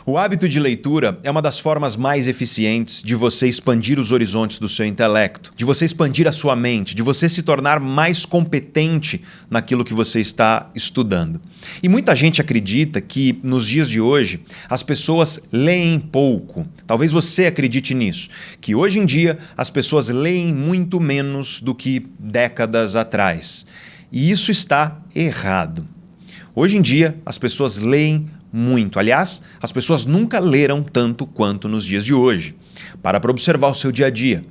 O hábito de leitura é uma das formas mais eficientes de você expandir os horizontes do seu intelecto, de você expandir a sua mente, de você se tornar mais competente naquilo que você está estudando. E muita gente acredita que, nos dias de hoje, as pessoas leem pouco. Talvez você acredite nisso, que hoje em dia as pessoas leem muito menos do que décadas atrás. E isso está errado. Hoje em dia, as pessoas leem muito. Aliás, as pessoas nunca leram tanto quanto nos dias de hoje. Para observar o seu dia a dia.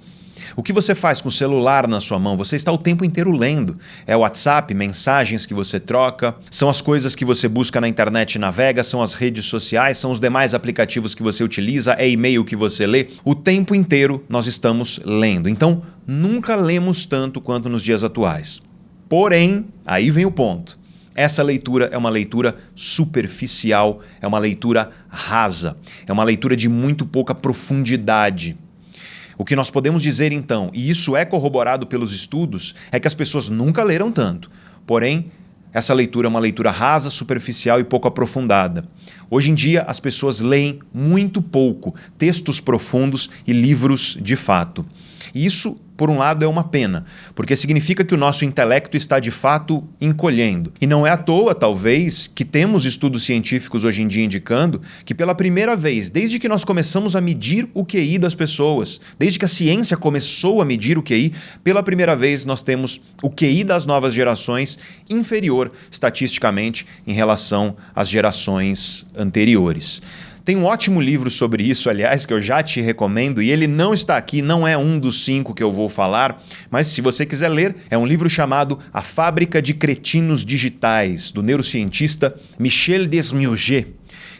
O que você faz com o celular na sua mão? Você está o tempo inteiro lendo. É o WhatsApp, mensagens que você troca, são as coisas que você busca na internet e navega, são as redes sociais, são os demais aplicativos que você utiliza, é e-mail que você lê. O tempo inteiro nós estamos lendo. Então, nunca lemos tanto quanto nos dias atuais. Porém, aí vem o ponto. Essa leitura é uma leitura superficial, é uma leitura rasa, é uma leitura de muito pouca profundidade. O que nós podemos dizer então, e isso é corroborado pelos estudos, é que as pessoas nunca leram tanto. Porém, essa leitura é uma leitura rasa, superficial e pouco aprofundada. Hoje em dia, as pessoas leem muito pouco textos profundos e livros de fato. E isso, por um lado, é uma pena, porque significa que o nosso intelecto está de fato encolhendo. E não é à toa, talvez, que temos estudos científicos hoje em dia indicando que pela primeira vez, desde que nós começamos a medir o QI das pessoas, desde que a ciência começou a medir o QI, pela primeira vez nós temos o QI das novas gerações inferior estatisticamente em relação às gerações anteriores. Tem um ótimo livro sobre isso, aliás, que eu já te recomendo, e ele não está aqui, não é um dos 5 que eu vou falar, mas se você quiser ler, é um livro chamado A Fábrica de Cretinos Digitais, do neurocientista Michel Desmiurger.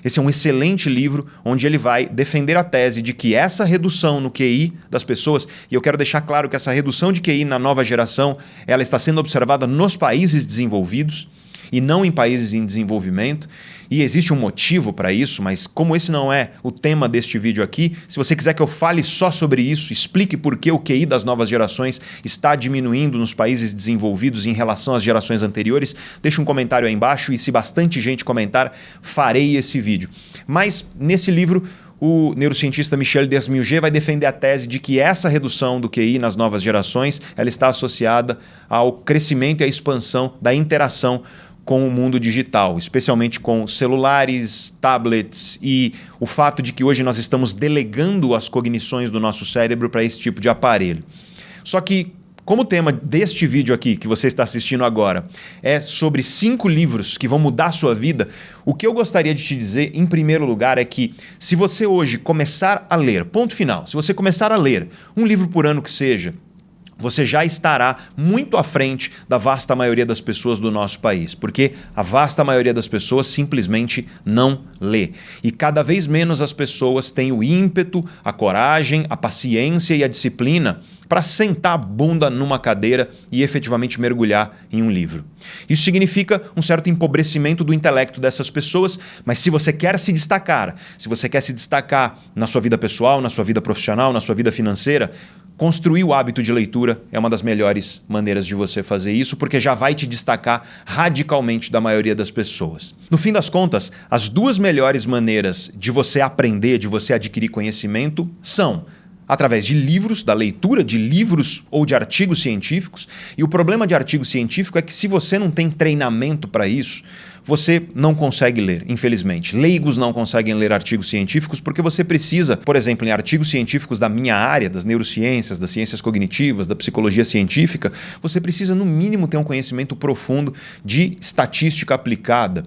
Esse é um excelente livro onde ele vai defender a tese de que essa redução no QI das pessoas, e eu quero deixar claro que essa redução de QI na nova geração, ela está sendo observada nos países desenvolvidos e não em países em desenvolvimento. E existe um motivo para isso, mas como esse não é o tema deste vídeo aqui, se você quiser que eu fale só sobre isso, explique por que o QI das novas gerações está diminuindo nos países desenvolvidos em relação às gerações anteriores, deixe um comentário aí embaixo e se bastante gente comentar, farei esse vídeo. Mas nesse livro, o neurocientista Michel Desmiurger vai defender a tese de que essa redução do QI nas novas gerações ela está associada ao crescimento e à expansão da interação com o mundo digital, especialmente com celulares, tablets e o fato de que hoje nós estamos delegando as cognições do nosso cérebro para esse tipo de aparelho. Só que, como o tema deste vídeo aqui, que você está assistindo agora, é sobre 5 livros que vão mudar a sua vida, o que eu gostaria de te dizer, em primeiro lugar, é que se você hoje começar a ler, ponto final, se você começar a ler um livro por ano que seja, você já estará muito à frente da vasta maioria das pessoas do nosso país, porque a vasta maioria das pessoas simplesmente não lê. E cada vez menos as pessoas têm o ímpeto, a coragem, a paciência e a disciplina para sentar a bunda numa cadeira e efetivamente mergulhar em um livro. Isso significa um certo empobrecimento do intelecto dessas pessoas, mas se você quer se destacar, se você quer se destacar na sua vida pessoal, na sua vida profissional, na sua vida financeira, construir o hábito de leitura é uma das melhores maneiras de você fazer isso, porque já vai te destacar radicalmente da maioria das pessoas. No fim das contas, as 2 melhores maneiras de você aprender, de você adquirir conhecimento são através de livros, da leitura de livros ou de artigos científicos. E o problema de artigo científico é que se você não tem treinamento para isso, você não consegue ler, infelizmente. Leigos não conseguem ler artigos científicos porque você precisa, por exemplo, em artigos científicos da minha área, das neurociências, das ciências cognitivas, da psicologia científica, você precisa, no mínimo, ter um conhecimento profundo de estatística aplicada.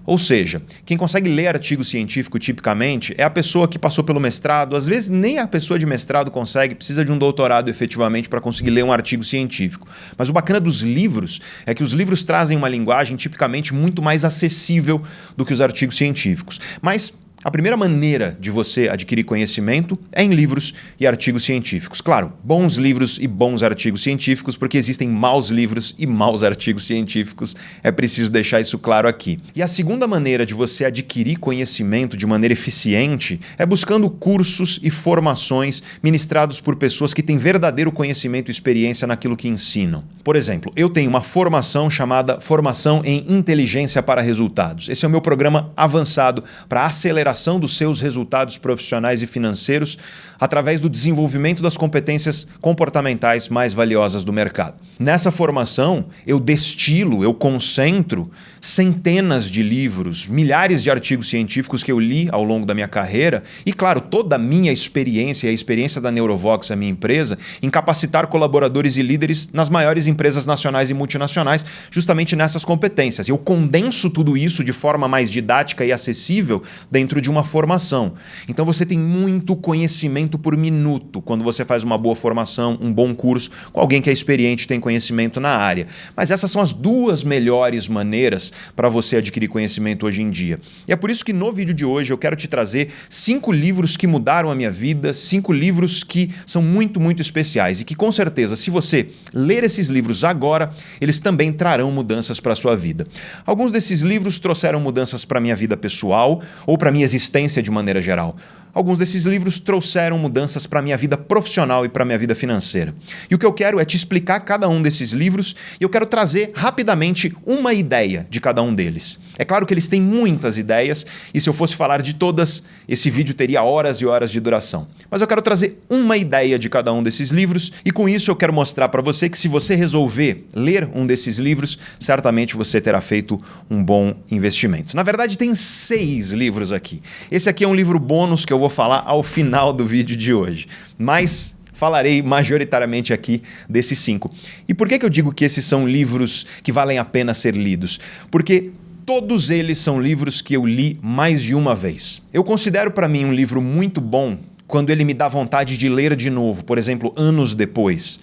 Ou seja, quem consegue ler artigo científico tipicamente é a pessoa que passou pelo mestrado, às vezes nem a pessoa de mestrado consegue, precisa de um doutorado efetivamente para conseguir ler um artigo científico. Mas o bacana dos livros é que os livros trazem uma linguagem tipicamente muito mais acessível do que os artigos científicos. Mas a primeira maneira de você adquirir conhecimento é em livros e artigos científicos. Claro, bons livros e bons artigos científicos, porque existem maus livros e maus artigos científicos. É preciso deixar isso claro aqui. E a segunda maneira de você adquirir conhecimento de maneira eficiente é buscando cursos e formações ministrados por pessoas que têm verdadeiro conhecimento e experiência naquilo que ensinam. Por exemplo, eu tenho uma formação chamada Formação em Inteligência para Resultados. Esse é o meu programa avançado para aceleração superação dos seus resultados profissionais e financeiros através do desenvolvimento das competências comportamentais mais valiosas do mercado. Nessa formação, eu destilo, eu concentro centenas de livros, milhares de artigos científicos que eu li ao longo da minha carreira e, claro, toda a minha experiência e a experiência da Neurovox, a minha empresa, em capacitar colaboradores e líderes nas maiores empresas nacionais e multinacionais, justamente nessas competências. Eu condenso tudo isso de forma mais didática e acessível dentro de uma formação. Então você tem muito conhecimento por minuto quando você faz uma boa formação, um bom curso, com alguém que é experiente e tem conhecimento na área. Mas essas são as duas melhores maneiras para você adquirir conhecimento hoje em dia. E é por isso que no vídeo de hoje eu quero te trazer 5 livros que mudaram a minha vida, 5 livros que são muito, muito especiais e que com certeza, se você ler esses livros agora, eles também trarão mudanças para a sua vida. Alguns desses livros trouxeram mudanças para a minha vida pessoal ou para a minha existência de maneira geral. Alguns desses livros trouxeram mudanças para a minha vida profissional e para a minha vida financeira. E o que eu quero é te explicar cada um desses livros e eu quero trazer rapidamente uma ideia de cada um deles. É claro que eles têm muitas ideias e se eu fosse falar de todas, esse vídeo teria horas e horas de duração. Mas eu quero trazer uma ideia de cada um desses livros e com isso eu quero mostrar para você que se você resolver ler um desses livros, certamente você terá feito um bom investimento. Na verdade, tem 6 livros aqui. Esse aqui é um livro bônus que eu vou falar ao final do vídeo de hoje, mas falarei majoritariamente aqui desses 5. E por que eu digo que esses são livros que valem a pena ser lidos? Porque todos eles são livros que eu li mais de uma vez. Eu considero para mim um livro muito bom quando ele me dá vontade de ler de novo, por exemplo, anos depois.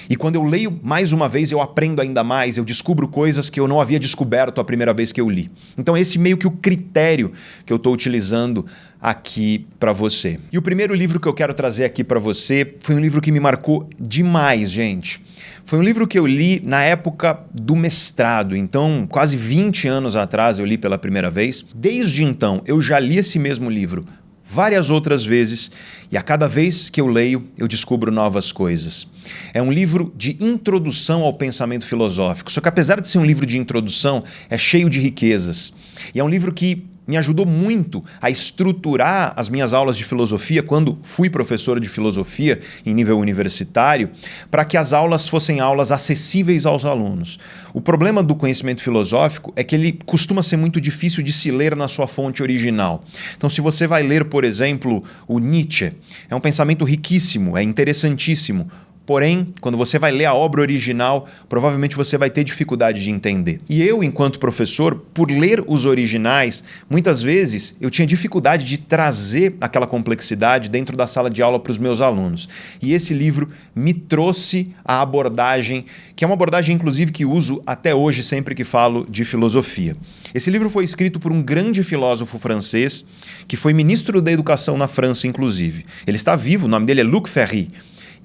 E quando eu leio mais uma vez, eu aprendo ainda mais, eu descubro coisas que eu não havia descoberto a primeira vez que eu li. Então esse meio que o critério que eu estou utilizando aqui para você. E o primeiro livro que eu quero trazer aqui para você foi um livro que me marcou demais, gente. Foi um livro que eu li na época do mestrado, então quase 20 anos atrás eu li pela primeira vez. Desde então eu já li esse mesmo livro várias outras vezes e a cada vez que eu leio, eu descubro novas coisas. É um livro de introdução ao pensamento filosófico, só que apesar de ser um livro de introdução, é cheio de riquezas. E é um livro que me ajudou muito a estruturar as minhas aulas de filosofia quando fui professor de filosofia em nível universitário, para que as aulas fossem aulas acessíveis aos alunos. O problema do conhecimento filosófico é que ele costuma ser muito difícil de se ler na sua fonte original. Então, se você vai ler, por exemplo, o Nietzsche, é um pensamento riquíssimo, é interessantíssimo. Porém, quando você vai ler a obra original, provavelmente você vai ter dificuldade de entender. E eu, enquanto professor, por ler os originais, muitas vezes eu tinha dificuldade de trazer aquela complexidade dentro da sala de aula para os meus alunos. E esse livro me trouxe a abordagem, que é uma abordagem, inclusive, que uso até hoje sempre que falo de filosofia. Esse livro foi escrito por um grande filósofo francês, que foi ministro da Educação na França, inclusive. Ele está vivo, o nome dele é Luc Ferry.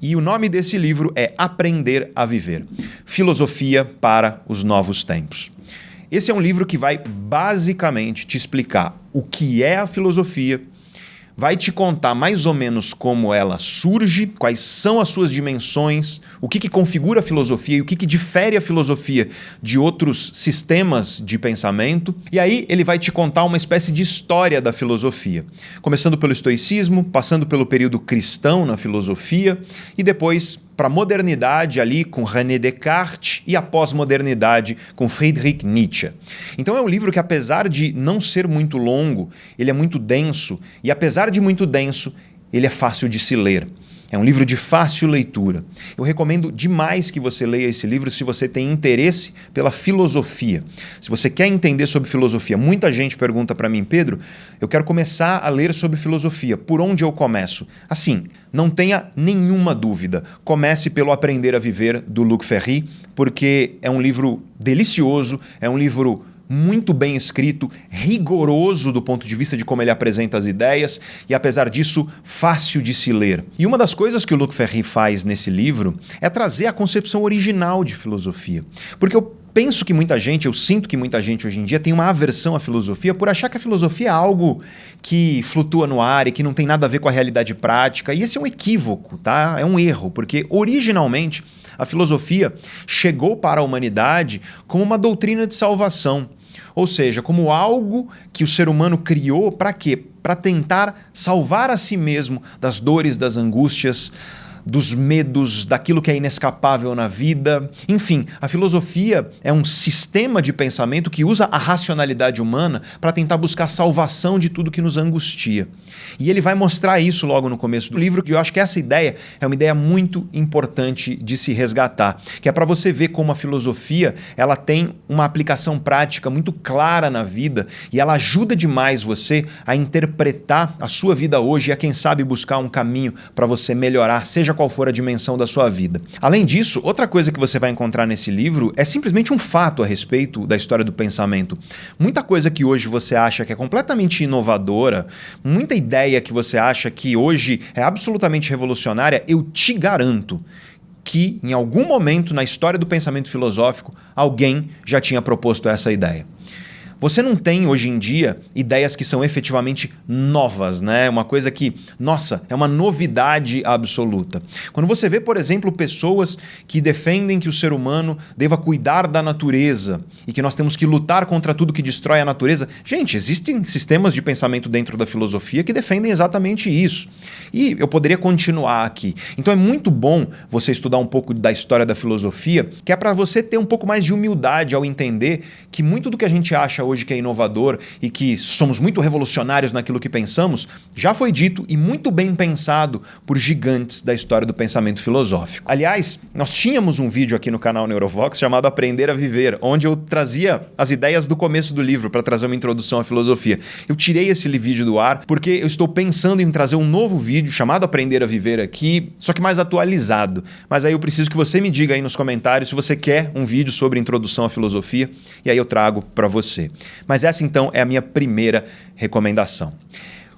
E o nome desse livro é Aprender a Viver, Filosofia para os Novos Tempos. Esse é um livro que vai basicamente te explicar o que é a filosofia, vai te contar mais ou menos como ela surge, quais são as suas dimensões, o que configura a filosofia e o que difere a filosofia de outros sistemas de pensamento. E aí ele vai te contar uma espécie de história da filosofia, começando pelo estoicismo, passando pelo período cristão na filosofia e depois para a modernidade ali com René Descartes e a pós-modernidade com Friedrich Nietzsche. Então é um livro que, apesar de não ser muito longo, ele é muito denso e, apesar de muito denso, ele é fácil de se ler. É um livro de fácil leitura. Eu recomendo demais que você leia esse livro se você tem interesse pela filosofia. Se você quer entender sobre filosofia, muita gente pergunta para mim, Pedro, eu quero começar a ler sobre filosofia. Por onde eu começo? Assim, não tenha nenhuma dúvida. Comece pelo Aprender a Viver, do Luc Ferry, porque é um livro delicioso, é um livro muito bem escrito, rigoroso do ponto de vista de como ele apresenta as ideias e, apesar disso, fácil de se ler. E uma das coisas que o Luc Ferry faz nesse livro é trazer a concepção original de filosofia. Porque eu penso que muita gente, eu sinto que muita gente hoje em dia tem uma aversão à filosofia por achar que a filosofia é algo que flutua no ar e que não tem nada a ver com a realidade prática. E esse é um equívoco, tá? É um erro, porque originalmente a filosofia chegou para a humanidade como uma doutrina de salvação. Ou seja, como algo que o ser humano criou para quê? para tentar salvar a si mesmo das dores, das angústias, dos medos, daquilo que é inescapável na vida. Enfim, a filosofia é um sistema de pensamento que usa a racionalidade humana para tentar buscar salvação de tudo que nos angustia. E ele vai mostrar isso logo no começo do livro, e eu acho que essa ideia é uma ideia muito importante de se resgatar, que é para você ver como a filosofia ela tem uma aplicação prática muito clara na vida e ela ajuda demais você a interpretar a sua vida hoje e a, quem sabe, buscar um caminho para você melhorar, seja qual for a dimensão da sua vida. Além disso, outra coisa que você vai encontrar nesse livro é simplesmente um fato a respeito da história do pensamento. Muita coisa que hoje você acha que é completamente inovadora, muita ideia que você acha que hoje é absolutamente revolucionária, eu te garanto que em algum momento na história do pensamento filosófico alguém já tinha proposto essa ideia. Você não tem, hoje em dia, ideias que são efetivamente novas, né? Uma coisa que, nossa, é uma novidade absoluta. Quando você vê, por exemplo, pessoas que defendem que o ser humano deva cuidar da natureza e que nós temos que lutar contra tudo que destrói a natureza, gente, existem sistemas de pensamento dentro da filosofia que defendem exatamente isso. E eu poderia continuar aqui. Então é muito bom você estudar um pouco da história da filosofia, que é para você ter um pouco mais de humildade ao entender que muito do que a gente acha hoje que é inovador e que somos muito revolucionários naquilo que pensamos, já foi dito e muito bem pensado por gigantes da história do pensamento filosófico. Aliás, nós tínhamos um vídeo aqui no canal Neurovox chamado Aprender a Viver, onde eu trazia as ideias do começo do livro para trazer uma introdução à filosofia. Eu tirei esse vídeo do ar porque eu estou pensando em trazer um novo vídeo chamado Aprender a Viver aqui, só que mais atualizado. Mas aí eu preciso que você me diga aí nos comentários se você quer um vídeo sobre introdução à filosofia, e aí eu trago para você. Mas essa então é a minha primeira recomendação.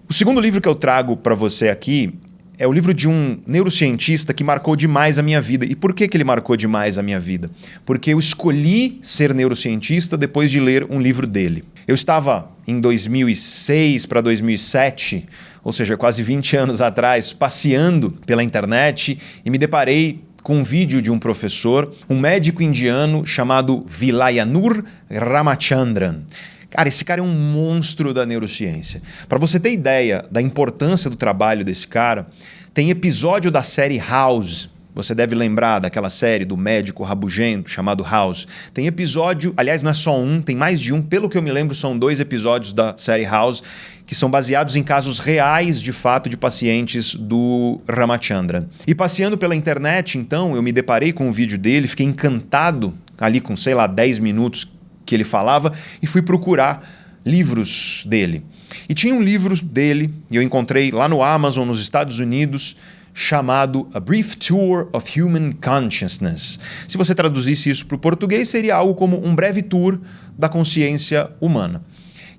O segundo livro que eu trago para você aqui é o livro de um neurocientista que marcou demais a minha vida. E por que ele marcou demais a minha vida? Porque eu escolhi ser neurocientista depois de ler um livro dele. Eu estava em 2006 para 2007, ou seja, quase 20 anos atrás, passeando pela internet e me deparei com um vídeo de um professor, um médico indiano chamado Vilayanur Ramachandran. Cara, esse cara é um monstro da neurociência. Para você ter ideia da importância do trabalho desse cara, tem episódio da série House. Você deve lembrar daquela série do médico rabugento chamado House. Tem episódio, aliás, não é só um, tem mais de um. Pelo que eu me lembro, são 2 episódios da série House que são baseados em casos reais, de fato, de pacientes do Ramachandran. E passeando pela internet, então, eu me deparei com o vídeo dele, fiquei encantado ali com, 10 minutos que ele falava e fui procurar livros dele. E tinha um livro dele, e eu encontrei lá no Amazon, nos Estados Unidos, chamado A Brief Tour of Human Consciousness. Se você traduzisse isso para o português, seria algo como um breve tour da consciência humana.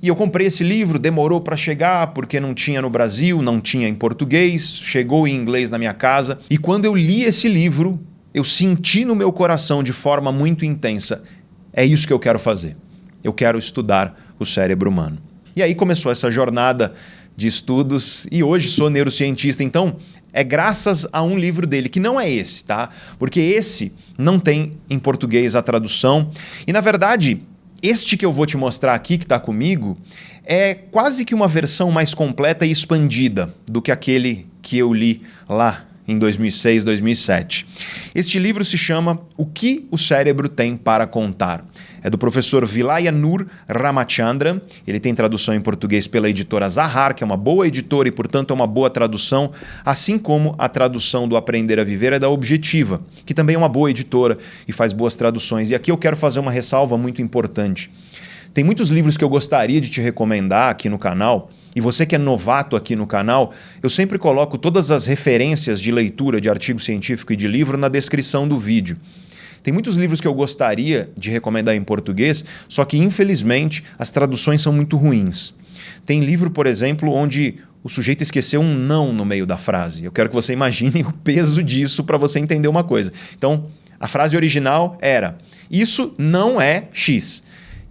E eu comprei esse livro, demorou para chegar porque não tinha no Brasil, não tinha em português, chegou em inglês na minha casa. E quando eu li esse livro, eu senti no meu coração de forma muito intensa, é isso que eu quero fazer. Eu quero estudar o cérebro humano. E aí começou essa jornada de estudos e hoje sou neurocientista. Então, é graças a um livro dele, que não é esse, tá? Porque esse não tem em português a tradução. E, na verdade, este que eu vou te mostrar aqui, que está comigo, é quase que uma versão mais completa e expandida do que aquele que eu li lá em 2006, 2007. Este livro se chama O que o Cérebro Tem para Contar. É do professor Vilayanur Ramachandran. Ele tem tradução em português pela editora Zahar, que é uma boa editora e, portanto, é uma boa tradução, assim como a tradução do Aprender a Viver é da Objetiva, que também é uma boa editora e faz boas traduções. E aqui eu quero fazer uma ressalva muito importante. Tem muitos livros que eu gostaria de te recomendar aqui no canal, e você que é novato aqui no canal, eu sempre coloco todas as referências de leitura de artigo científico e de livro na descrição do vídeo. Tem muitos livros que eu gostaria de recomendar em português, só que, infelizmente, as traduções são muito ruins. Tem livro, por exemplo, onde o sujeito esqueceu um não no meio da frase. Eu quero que você imagine o peso disso para você entender uma coisa. Então, a frase original era: isso não é X.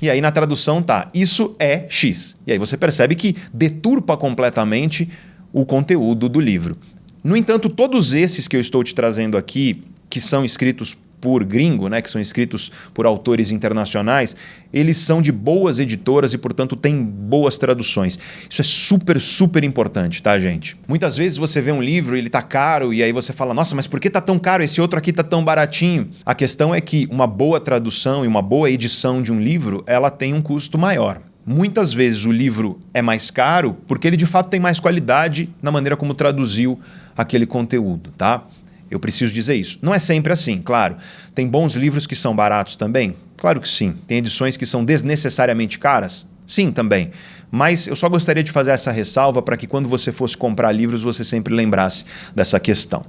E aí na tradução tá: isso é X. E aí você percebe que deturpa completamente o conteúdo do livro. No entanto, todos esses que eu estou te trazendo aqui, que são escritos por gringo, né, que são escritos por autores internacionais, eles são de boas editoras e, portanto, têm boas traduções. Isso é super, super importante, tá, gente? Muitas vezes você vê um livro e ele tá caro e aí você fala, nossa, mas por que tá tão caro? Esse outro aqui tá tão baratinho. A questão é que uma boa tradução e uma boa edição de um livro, ela tem um custo maior. Muitas vezes o livro é mais caro porque ele, de fato, tem mais qualidade na maneira como traduziu aquele conteúdo, tá? Eu preciso dizer isso. Não é sempre assim, claro. Tem bons livros que são baratos também? Claro que sim. Tem edições que são desnecessariamente caras? Sim, também. Mas eu só gostaria de fazer essa ressalva para que quando você fosse comprar livros, você sempre lembrasse dessa questão.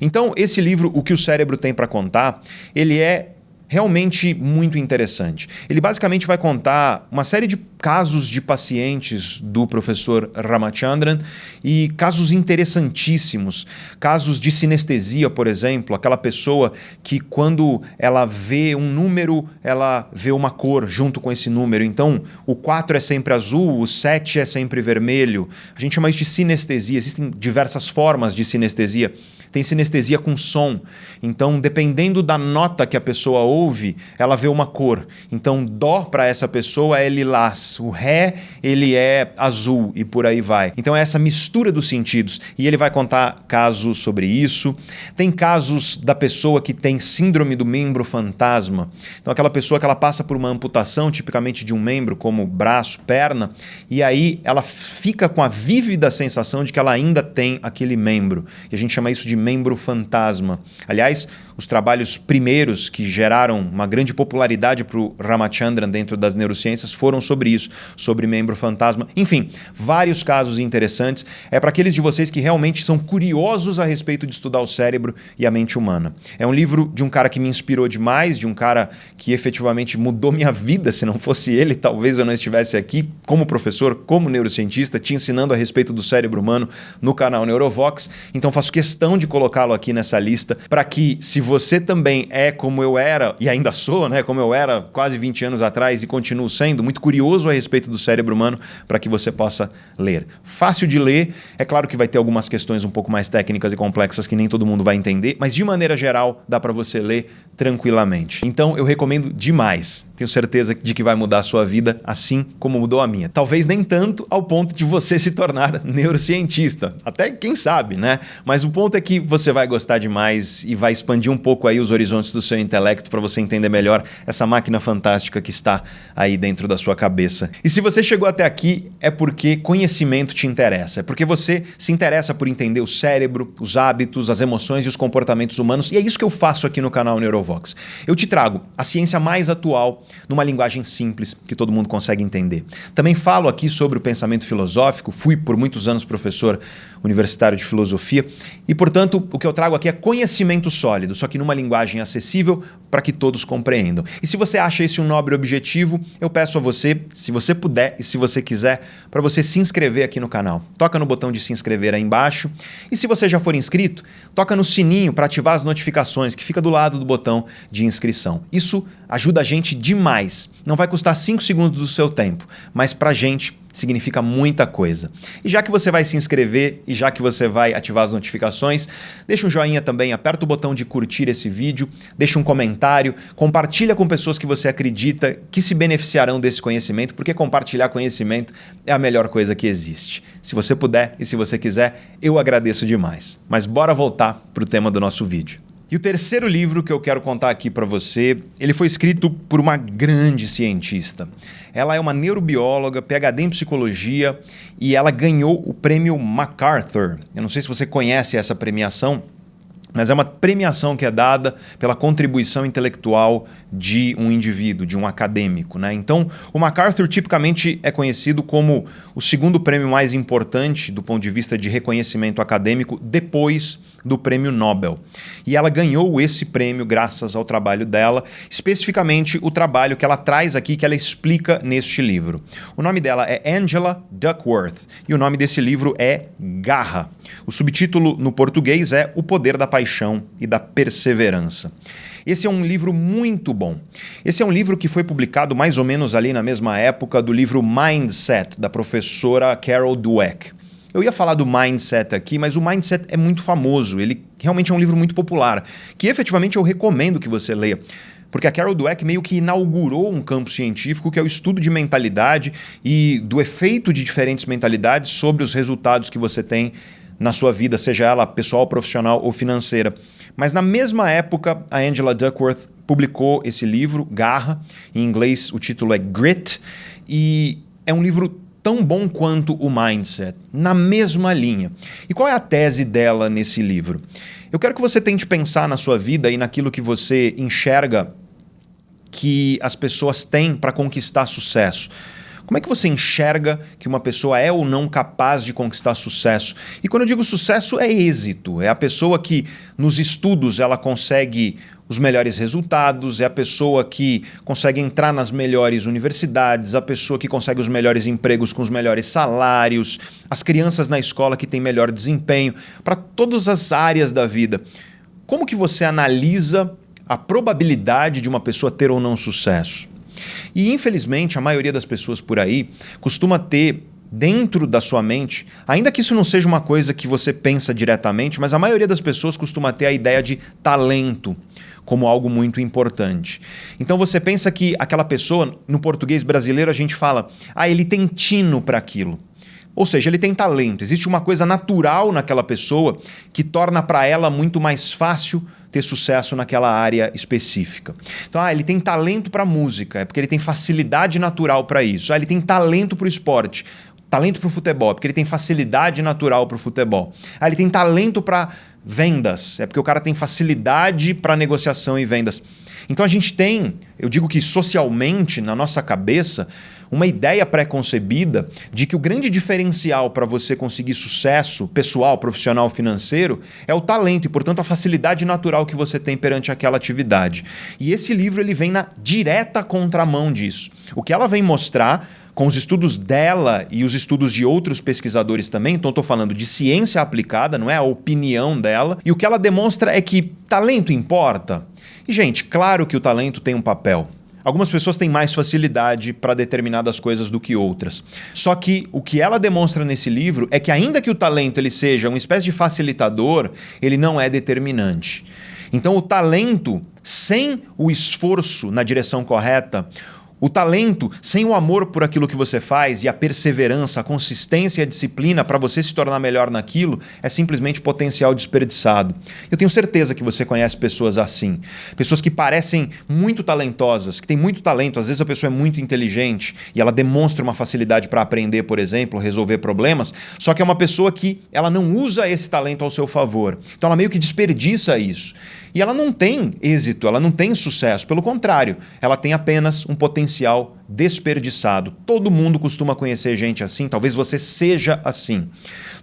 Então, esse livro, O que o Cérebro tem para contar, ele é realmente muito interessante. Ele basicamente vai contar uma série de casos de pacientes do professor Ramachandran e casos interessantíssimos, casos de sinestesia, por exemplo, aquela pessoa que quando ela vê um número, ela vê uma cor junto com esse número. Então, o 4 é sempre azul, o 7 é sempre vermelho. A gente chama isso de sinestesia. Existem diversas formas de sinestesia. Tem sinestesia com som. Então, dependendo da nota que a pessoa ouve, ela vê uma cor. Então, dó para essa pessoa é lilás. O ré, ele é azul e por aí vai. Então, é essa mistura dos sentidos. E ele vai contar casos sobre isso. Tem casos da pessoa que tem síndrome do membro fantasma. Então, aquela pessoa que ela passa por uma amputação, tipicamente de um membro, como braço, perna, e aí ela fica com a vívida sensação de que ela ainda tem aquele membro. E a gente chama isso de membro fantasma. Aliás, os trabalhos primeiros que geraram uma grande popularidade para o Ramachandran dentro das neurociências foram sobre isso, sobre membro fantasma. Enfim, vários casos interessantes. É para aqueles de vocês que realmente são curiosos a respeito de estudar o cérebro e a mente humana. É um livro de um cara que me inspirou demais, de um cara que efetivamente mudou minha vida. Se não fosse ele, talvez eu não estivesse aqui como professor, como neurocientista, te ensinando a respeito do cérebro humano no canal Neurovox. Então faço questão de colocá-lo aqui nessa lista para que, se você também é como eu era, e ainda sou, né, como eu era quase 20 anos atrás e continuo sendo, muito curioso a respeito do cérebro humano, para que você possa ler. Fácil de ler, é claro que vai ter algumas questões um pouco mais técnicas e complexas que nem todo mundo vai entender, mas de maneira geral dá para você ler tranquilamente. Então eu recomendo demais. Tenho certeza de que vai mudar a sua vida assim como mudou a minha. Talvez nem tanto ao ponto de você se tornar neurocientista. Até quem sabe, né? Mas o ponto é que você vai gostar demais e vai expandir um pouco aí os horizontes do seu intelecto para você entender melhor essa máquina fantástica que está aí dentro da sua cabeça. E se você chegou até aqui, é porque conhecimento te interessa. É porque você se interessa por entender o cérebro, os hábitos, as emoções e os comportamentos humanos. E é isso que eu faço aqui no canal Neurovox. Eu te trago a ciência mais atual numa linguagem simples que todo mundo consegue entender. Também falo aqui sobre o pensamento filosófico. Fui por muitos anos professor universitário de filosofia e, portanto, o que eu trago aqui é conhecimento sólido, só que numa linguagem acessível para que todos compreendam. E se você acha esse um nobre objetivo, eu peço a você, se você puder e se você quiser, para você se inscrever aqui no canal. Toca no botão de se inscrever aí embaixo e se você já for inscrito, toca no sininho para ativar as notificações que fica do lado do botão de inscrição. Isso ajuda a gente demais. Não vai custar 5 segundos do seu tempo, mas para a gente significa muita coisa. E já que você vai se inscrever e já que você vai ativar as notificações, deixa um joinha também, aperta o botão de curtir esse vídeo, deixa um comentário, compartilha com pessoas que você acredita que se beneficiarão desse conhecimento, porque compartilhar conhecimento é a melhor coisa que existe. Se você puder e se você quiser, eu agradeço demais. Mas bora voltar para o tema do nosso vídeo. E o terceiro livro que eu quero contar aqui para você, ele foi escrito por uma grande cientista. Ela é uma neurobióloga, PhD em psicologia, e ela ganhou o prêmio MacArthur. Eu não sei se você conhece essa premiação, mas é uma premiação que é dada pela contribuição intelectual de um indivíduo, de um acadêmico, né? Então, o MacArthur tipicamente é conhecido como o segundo prêmio mais importante do ponto de vista de reconhecimento acadêmico depois do prêmio Nobel. E ela ganhou esse prêmio graças ao trabalho dela, especificamente o trabalho que ela traz aqui, que ela explica neste livro. O nome dela é Angela Duckworth e o nome desse livro é Garra. O subtítulo no português é O Poder da Paixão e da Perseverança. Esse é um livro muito bom. Esse é um livro que foi publicado mais ou menos ali na mesma época do livro Mindset, da professora Carol Dweck. Eu ia falar do Mindset aqui, mas o Mindset é muito famoso, ele realmente é um livro muito popular, que efetivamente eu recomendo que você leia. Porque a Carol Dweck meio que inaugurou um campo científico que é o estudo de mentalidade e do efeito de diferentes mentalidades sobre os resultados que você tem na sua vida, seja ela pessoal, profissional ou financeira. Mas na mesma época, a Angela Duckworth publicou esse livro, Garra, em inglês o título é Grit, e é um livro tão bom quanto o Mindset, na mesma linha. E qual é a tese dela nesse livro? Eu quero que você tente pensar na sua vida e naquilo que você enxerga que as pessoas têm para conquistar sucesso. Como é que você enxerga que uma pessoa é ou não capaz de conquistar sucesso? E quando eu digo sucesso, é êxito. É a pessoa que nos estudos ela consegue os melhores resultados, é a pessoa que consegue entrar nas melhores universidades, a pessoa que consegue os melhores empregos com os melhores salários, as crianças na escola que têm melhor desempenho, para todas as áreas da vida. Como que você analisa a probabilidade de uma pessoa ter ou não sucesso? E, infelizmente, a maioria das pessoas por aí costuma ter dentro da sua mente, ainda que isso não seja uma coisa que você pensa diretamente, mas a maioria das pessoas costuma ter a ideia de talento como algo muito importante. Então você pensa que aquela pessoa, no português brasileiro a gente fala, ele tem tino para aquilo. Ou seja, ele tem talento. Existe uma coisa natural naquela pessoa que torna para ela muito mais fácil ter sucesso naquela área específica. Então, ele tem talento para música, é porque ele tem facilidade natural para isso. Ele tem talento para o esporte, talento para o futebol, é porque ele tem facilidade natural para o futebol. Ele tem talento para vendas, é porque o cara tem facilidade para negociação e vendas. Então a gente tem, eu digo que socialmente, na nossa cabeça, uma ideia pré-concebida de que o grande diferencial para você conseguir sucesso pessoal, profissional, financeiro é o talento e, portanto, a facilidade natural que você tem perante aquela atividade. E esse livro ele vem na direta contramão disso. O que ela vem mostrar com os estudos dela e os estudos de outros pesquisadores também, então estou falando de ciência aplicada, não é a opinião dela, e o que ela demonstra é que talento importa. E, gente, claro que o talento tem um papel. Algumas pessoas têm mais facilidade para determinadas coisas do que outras. Só que o que ela demonstra nesse livro é que ainda que o talento ele seja uma espécie de facilitador, ele não é determinante. Então o talento, sem o esforço na direção correta, o talento, sem o amor por aquilo que você faz e a perseverança, a consistência e a disciplina para você se tornar melhor naquilo, é simplesmente potencial desperdiçado. Eu tenho certeza que você conhece pessoas assim. Pessoas que parecem muito talentosas, que têm muito talento, às vezes a pessoa é muito inteligente e ela demonstra uma facilidade para aprender, por exemplo, resolver problemas, só que é uma pessoa que ela não usa esse talento ao seu favor. Então ela meio que desperdiça isso. E ela não tem êxito, ela não tem sucesso. Pelo contrário, ela tem apenas um potencial desperdiçado. Todo mundo costuma conhecer gente assim, talvez você seja assim.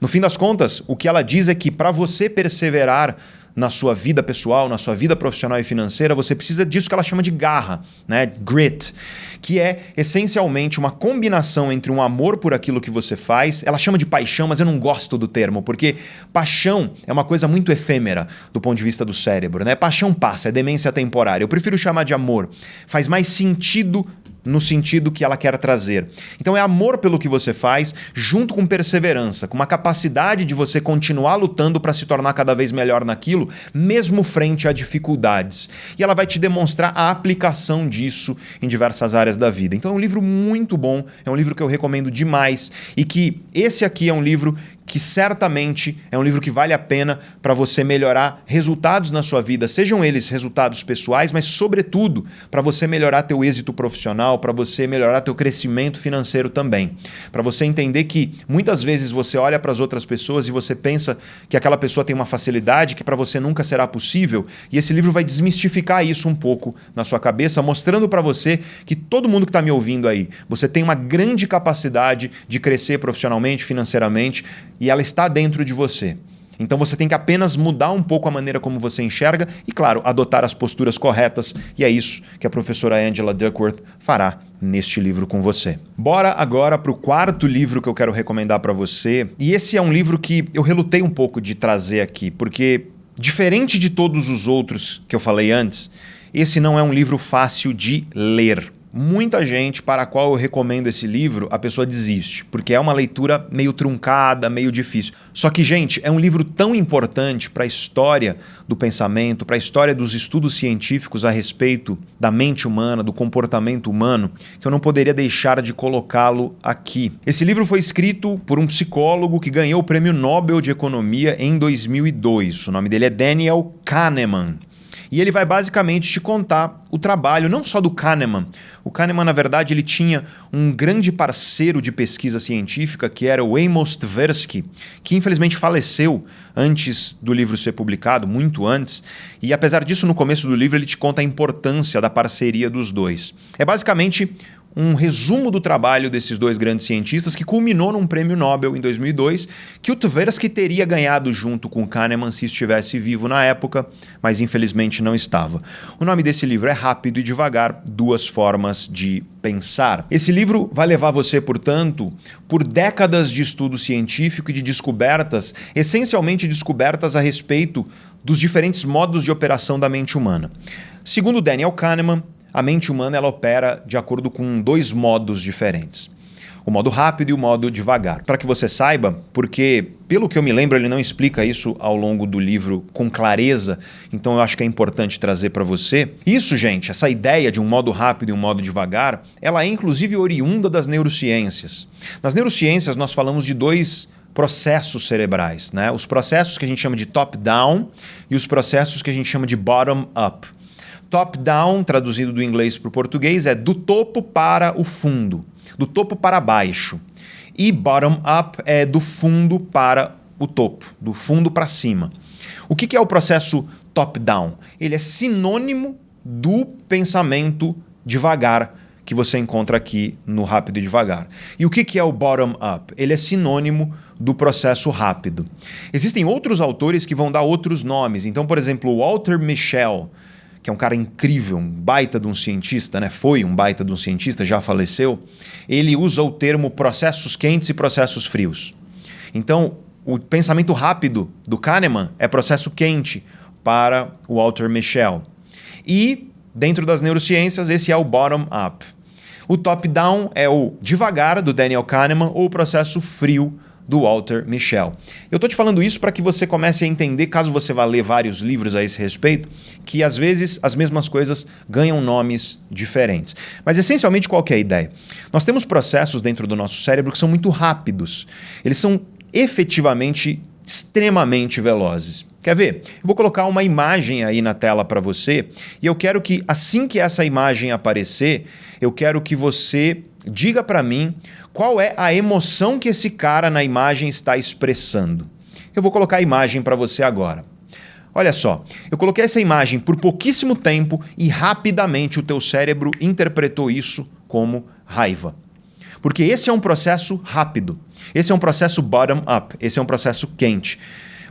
No fim das contas, o que ela diz é que para você perseverar na sua vida pessoal, na sua vida profissional e financeira, você precisa disso que ela chama de garra, né? Grit, que é essencialmente uma combinação entre um amor por aquilo que você faz, ela chama de paixão, mas eu não gosto do termo, porque paixão é uma coisa muito efêmera do ponto de vista do cérebro, né? Paixão passa, é demência temporária. Eu prefiro chamar de amor. Faz mais sentido no sentido que ela quer trazer. Então é amor pelo que você faz, junto com perseverança, com uma capacidade de você continuar lutando para se tornar cada vez melhor naquilo, mesmo frente a dificuldades. E ela vai te demonstrar a aplicação disso em diversas áreas da vida. Então é um livro muito bom, é um livro que eu recomendo demais e que esse aqui é um livro que certamente é um livro que vale a pena para você melhorar resultados na sua vida, sejam eles resultados pessoais, mas sobretudo para você melhorar teu êxito profissional, para você melhorar teu crescimento financeiro também. Para você entender que muitas vezes você olha para as outras pessoas e você pensa que aquela pessoa tem uma facilidade que para você nunca será possível, e esse livro vai desmistificar isso um pouco na sua cabeça, mostrando para você que todo mundo que está me ouvindo aí, você tem uma grande capacidade de crescer profissionalmente, financeiramente, e ela está dentro de você. Então você tem que apenas mudar um pouco a maneira como você enxerga e, claro, adotar as posturas corretas. E é isso que a professora Angela Duckworth fará neste livro com você. Bora agora para o quarto livro que eu quero recomendar para você. E esse é um livro que eu relutei um pouco de trazer aqui, porque, diferente de todos os outros que eu falei antes, esse não é um livro fácil de ler. muita gente para a qual eu recomendo esse livro, a pessoa desiste, porque é uma leitura meio truncada, meio difícil. Só que, gente, é um livro tão importante para a história do pensamento, para a história dos estudos científicos a respeito da mente humana, do comportamento humano, que eu não poderia deixar de colocá-lo aqui. Esse livro foi escrito por um psicólogo que ganhou o Prêmio Nobel de Economia em 2002. O nome dele é Daniel Kahneman. E ele vai basicamente te contar o trabalho não só do Kahneman. O Kahneman, na verdade, ele tinha um grande parceiro de pesquisa científica, que era o Amos Tversky, que infelizmente faleceu antes do livro ser publicado, muito antes. E apesar disso, no começo do livro, ele te conta a importância da parceria dos dois. É basicamente um resumo do trabalho desses dois grandes cientistas que culminou num prêmio Nobel em 2002, que o Tversky teria ganhado junto com o Kahneman se estivesse vivo na época, mas infelizmente não estava. O nome desse livro é Rápido e Devagar, Duas Formas de Pensar. Esse livro vai levar você, portanto, por décadas de estudo científico e de descobertas, essencialmente descobertas a respeito dos diferentes modos de operação da mente humana. Segundo Daniel Kahneman, a mente humana ela opera de acordo com dois modos diferentes. O modo rápido e o modo devagar. Para que você saiba, porque, pelo que eu me lembro, ele não explica isso ao longo do livro com clareza, então eu acho que é importante trazer para você. Isso, gente, essa ideia de um modo rápido e um modo devagar, ela é inclusive oriunda das neurociências. Nas neurociências, nós falamos de dois processos cerebrais, né? Os processos que a gente chama de top-down e os processos que a gente chama de bottom-up. Top-down, traduzido do inglês para o português, é do topo para o fundo, do topo para baixo. E bottom-up é do fundo para o topo, do fundo para cima. O que é o processo top-down? Ele é sinônimo do pensamento devagar que você encontra aqui no Rápido e Devagar. E o que é o bottom-up? Ele é sinônimo do processo rápido. Existem outros autores que vão dar outros nomes. Então, por exemplo, Walter Mischel, que é um cara incrível, um baita de um cientista, né? Foi um baita de um cientista, já faleceu, ele usa o termo processos quentes e processos frios. Então, o pensamento rápido do Kahneman é processo quente para o Walter Mischel. E, dentro das neurociências, esse é o bottom-up. O top-down é o devagar, do Daniel Kahneman, ou o processo frio do Walter Mischel. Eu estou te falando isso para que você comece a entender, caso você vá ler vários livros a esse respeito, que às vezes as mesmas coisas ganham nomes diferentes. Mas essencialmente qual que é a ideia? Nós temos processos dentro do nosso cérebro que são muito rápidos. Eles são efetivamente extremamente velozes. Quer ver? Eu vou colocar uma imagem aí na tela para você e eu quero que, assim que essa imagem aparecer, eu quero que você diga para mim qual é a emoção que esse cara na imagem está expressando. Eu vou colocar a imagem para você agora. Olha só, eu coloquei essa imagem por pouquíssimo tempo e rapidamente o teu cérebro interpretou isso como raiva. Porque esse é um processo rápido, esse é um processo bottom-up, esse é um processo quente.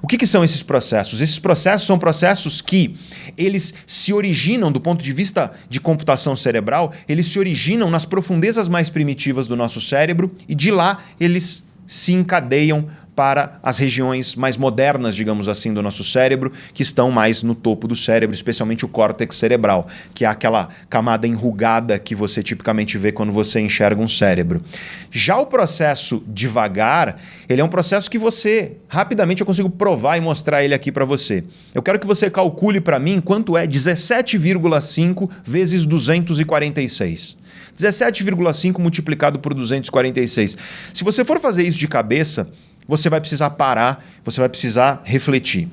O que são esses processos? Esses processos são processos que eles se originam, do ponto de vista de computação cerebral, eles se originam nas profundezas mais primitivas do nosso cérebro e de lá eles se encadeiam para as regiões mais modernas, digamos assim, do nosso cérebro, que estão mais no topo do cérebro, especialmente o córtex cerebral, que é aquela camada enrugada que você tipicamente vê quando você enxerga um cérebro. Já o processo devagar, ele é um processo que você, rapidamente eu consigo provar e mostrar ele aqui para você. Eu quero que você calcule para mim quanto é 17,5 vezes 246. 17,5 multiplicado por 246. Se você for fazer isso de cabeça, você vai precisar parar, você vai precisar refletir.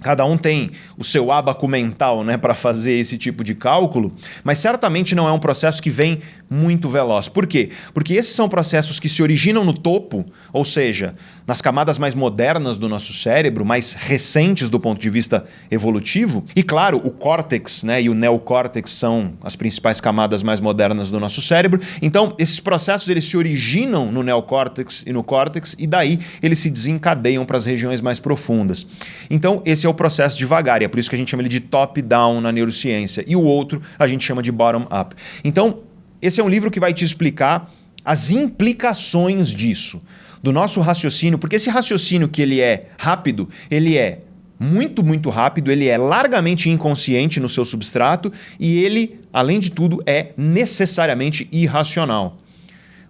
Cada um tem o seu ábaco mental, né, para fazer esse tipo de cálculo, mas certamente não é um processo que vem muito veloz. Por quê? Porque esses são processos que se originam no topo, ou seja, nas camadas mais modernas do nosso cérebro, mais recentes do ponto de vista evolutivo. E claro, o córtex, né, e o neocórtex são as principais camadas mais modernas do nosso cérebro. Então, esses processos eles se originam no neocórtex e no córtex e daí eles se desencadeiam para as regiões mais profundas. Então, esse é o processo devagar, e é por isso que a gente chama ele de top-down na neurociência, e o outro a gente chama de bottom-up. Então, esse é um livro que vai te explicar as implicações disso, do nosso raciocínio, porque esse raciocínio que ele é rápido, ele é muito, muito rápido, ele é largamente inconsciente no seu substrato e ele, além de tudo, é necessariamente irracional.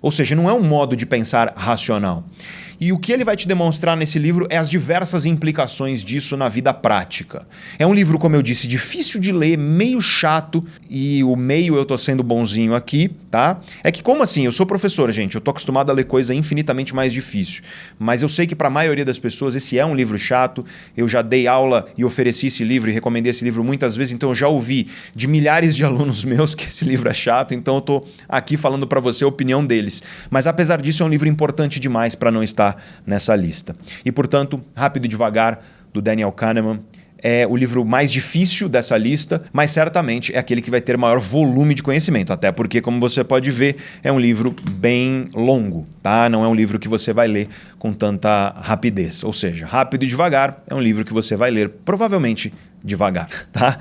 Ou seja, não é um modo de pensar racional. E o que ele vai te demonstrar nesse livro é as diversas implicações disso na vida prática. É um livro, como eu disse, difícil de ler, meio chato, e o meio eu tô sendo bonzinho aqui, tá? É que como assim? Eu sou professor, gente, eu tô acostumado a ler coisa infinitamente mais difícil. Mas eu sei que para a maioria das pessoas esse é um livro chato. Eu já dei aula e ofereci esse livro e recomendei esse livro muitas vezes, então eu já ouvi de milhares de alunos meus que esse livro é chato, então eu tô aqui falando para você a opinião deles. Mas apesar disso é um livro importante demais para não estar nessa lista. E, portanto, Rápido e Devagar, do Daniel Kahneman, é o livro mais difícil dessa lista, mas certamente é aquele que vai ter maior volume de conhecimento, até porque, como você pode ver, é um livro bem longo, tá? Não é um livro que você vai ler com tanta rapidez. Ou seja, Rápido e Devagar é um livro que você vai ler provavelmente devagar, tá?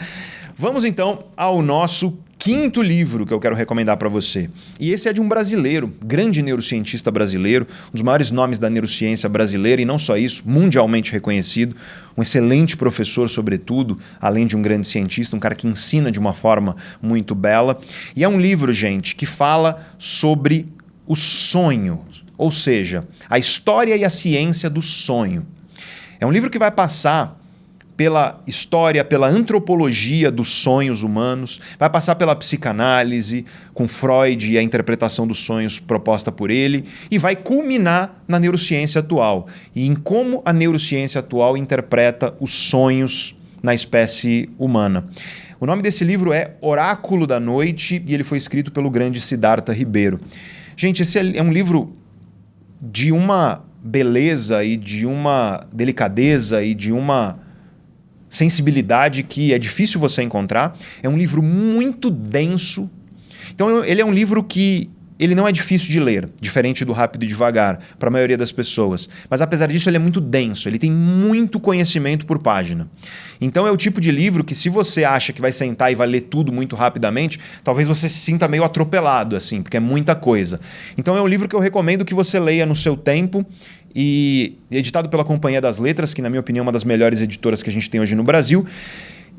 Vamos então ao nosso quinto livro que eu quero recomendar para você. E esse é de um brasileiro, grande neurocientista brasileiro, um dos maiores nomes da neurociência brasileira, e não só isso, mundialmente reconhecido, um excelente professor, sobretudo, além de um grande cientista, um cara que ensina de uma forma muito bela. E é um livro, gente, que fala sobre o sonho, ou seja, a história e a ciência do sonho. É um livro que vai passar pela história, pela antropologia dos sonhos humanos, vai passar pela psicanálise, com Freud e a interpretação dos sonhos proposta por ele, e vai culminar na neurociência atual, e em como a neurociência atual interpreta os sonhos na espécie humana. O nome desse livro é Oráculo da Noite, e ele foi escrito pelo grande Siddhartha Ribeiro. Gente, esse é um livro de uma beleza e de uma delicadeza e de uma sensibilidade que é difícil você encontrar. É um livro muito denso. Então ele é um livro que ele não é difícil de ler, diferente do Rápido e Devagar, para a maioria das pessoas. Mas apesar disso ele é muito denso, ele tem muito conhecimento por página. Então é o tipo de livro que se você acha que vai sentar e vai ler tudo muito rapidamente, talvez você se sinta meio atropelado, assim, porque é muita coisa. Então é um livro que eu recomendo que você leia no seu tempo, e editado pela Companhia das Letras, que na minha opinião é uma das melhores editoras que a gente tem hoje no Brasil.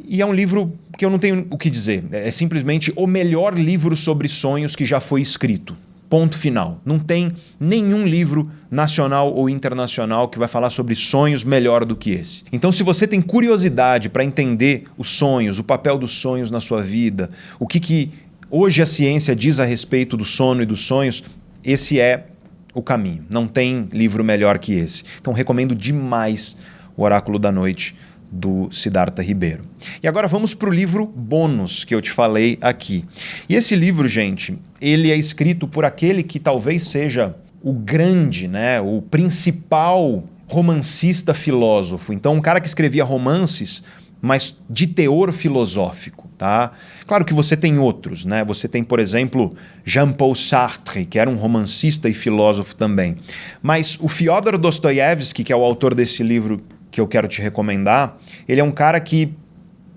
E é um livro que eu não tenho o que dizer. É simplesmente o melhor livro sobre sonhos que já foi escrito. Ponto final. Não tem nenhum livro nacional ou internacional que vai falar sobre sonhos melhor do que esse. Então, se você tem curiosidade para entender os sonhos, o papel dos sonhos na sua vida, o que hoje a ciência diz a respeito do sono e dos sonhos, esse é o caminho. Não tem livro melhor que esse. Então recomendo demais o Oráculo da Noite, do Siddhartha Ribeiro. E agora vamos para o livro bônus que eu te falei aqui. E esse livro, gente, ele é escrito por aquele que talvez seja o grande, né, o principal romancista filósofo. Então um cara que escrevia romances, mas de teor filosófico, tá? Claro que você tem outros, né? Você tem, por exemplo, Jean-Paul Sartre, que era um romancista e filósofo também. Mas o Fyodor Dostoiévski, que é o autor desse livro que eu quero te recomendar, ele é um cara que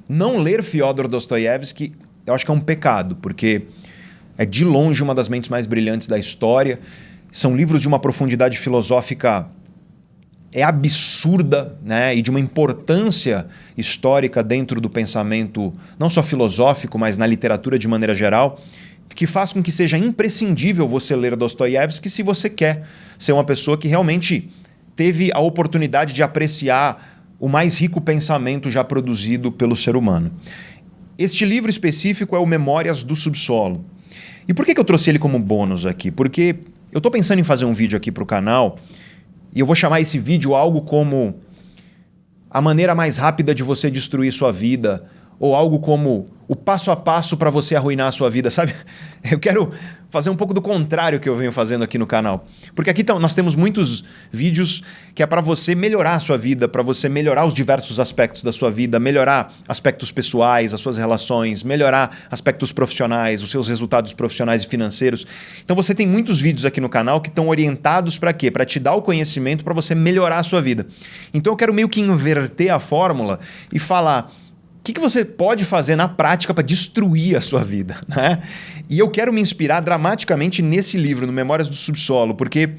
não ler Fyodor Dostoiévski, eu acho que é um pecado, porque é de longe uma das mentes mais brilhantes da história. São livros de uma profundidade filosófica absurda, né? E de uma importância histórica dentro do pensamento, não só filosófico, mas na literatura de maneira geral, que faz com que seja imprescindível você ler Dostoiévski se você quer ser uma pessoa que realmente teve a oportunidade de apreciar o mais rico pensamento já produzido pelo ser humano. Este livro específico é o Memórias do Subsolo. E por que eu trouxe ele como bônus aqui? Porque eu estou pensando em fazer um vídeo aqui para o canal, e eu vou chamar esse vídeo algo como a maneira mais rápida de você destruir sua vida, ou algo como o passo a passo para você arruinar a sua vida, sabe? Eu quero fazer um pouco do contrário que eu venho fazendo aqui no canal. Porque aqui nós temos muitos vídeos que é para você melhorar a sua vida, para você melhorar os diversos aspectos da sua vida, melhorar aspectos pessoais, as suas relações, melhorar aspectos profissionais, os seus resultados profissionais e financeiros. Então você tem muitos vídeos aqui no canal que estão orientados para quê? Para te dar o conhecimento para você melhorar a sua vida. Então eu quero meio que inverter a fórmula e falar o que você pode fazer na prática para destruir a sua vida, né? E eu quero me inspirar dramaticamente nesse livro, no Memórias do Subsolo, porque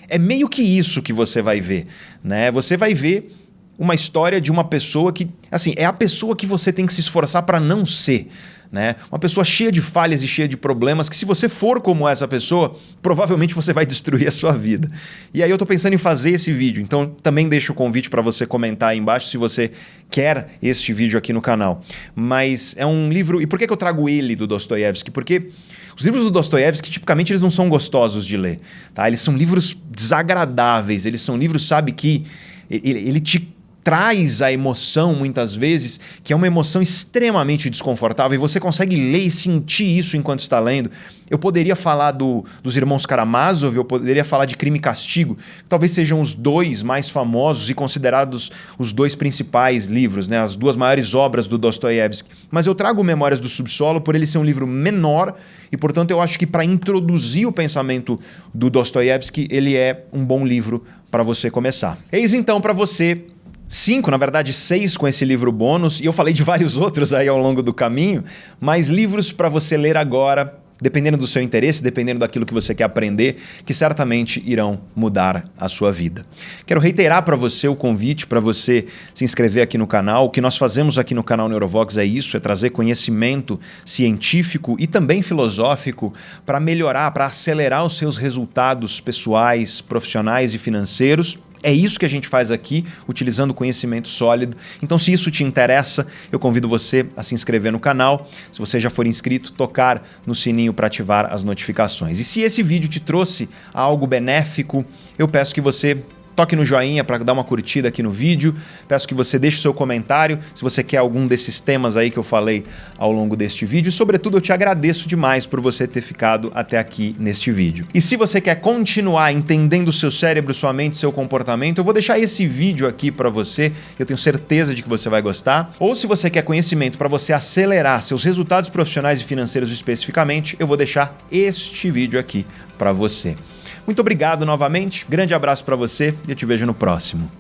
é meio que isso que você vai ver, né? Você vai ver uma história de uma pessoa que, assim, é a pessoa que você tem que se esforçar para não ser, né? Uma pessoa cheia de falhas e cheia de problemas que, se você for como essa pessoa, provavelmente você vai destruir a sua vida. E aí eu tô pensando em fazer esse vídeo, então também deixo o convite para você comentar aí embaixo se você quer este vídeo aqui no canal. Mas é um livro... E por que eu trago ele do Dostoiévski? Porque os livros do Dostoiévski, tipicamente, eles não são gostosos de ler, tá? Eles são livros desagradáveis, eles são livros, sabe, que ele te traz a emoção, muitas vezes, que é uma emoção extremamente desconfortável, e você consegue ler e sentir isso enquanto está lendo. Eu poderia falar dos irmãos Karamazov, eu poderia falar de Crime e Castigo, que talvez sejam os dois mais famosos e considerados os dois principais livros, né, as duas maiores obras do Dostoiévski. Mas eu trago Memórias do Subsolo por ele ser um livro menor e, portanto, eu acho que para introduzir o pensamento do Dostoiévski, ele é um bom livro para você começar. Eis então para você 5, na verdade 6 com esse livro bônus, e eu falei de vários outros aí ao longo do caminho, mas livros para você ler agora, dependendo do seu interesse, dependendo daquilo que você quer aprender, que certamente irão mudar a sua vida. Quero reiterar para você o convite para você se inscrever aqui no canal. O que nós fazemos aqui no canal Neurovox é isso, é trazer conhecimento científico e também filosófico para melhorar, para acelerar os seus resultados pessoais, profissionais e financeiros. É isso que a gente faz aqui, utilizando conhecimento sólido. Então, se isso te interessa, eu convido você a se inscrever no canal. Se você já for inscrito, tocar no sininho para ativar as notificações. E se esse vídeo te trouxe algo benéfico, eu peço que você toque no joinha para dar uma curtida aqui no vídeo. Peço que você deixe o seu comentário se você quer algum desses temas aí que eu falei ao longo deste vídeo. E, sobretudo, eu te agradeço demais por você ter ficado até aqui neste vídeo. E se você quer continuar entendendo o seu cérebro, sua mente, seu comportamento, eu vou deixar esse vídeo aqui para você. Eu tenho certeza de que você vai gostar. Ou se você quer conhecimento para você acelerar seus resultados profissionais e financeiros especificamente, eu vou deixar este vídeo aqui para você. Muito obrigado novamente, grande abraço para você e eu te vejo no próximo.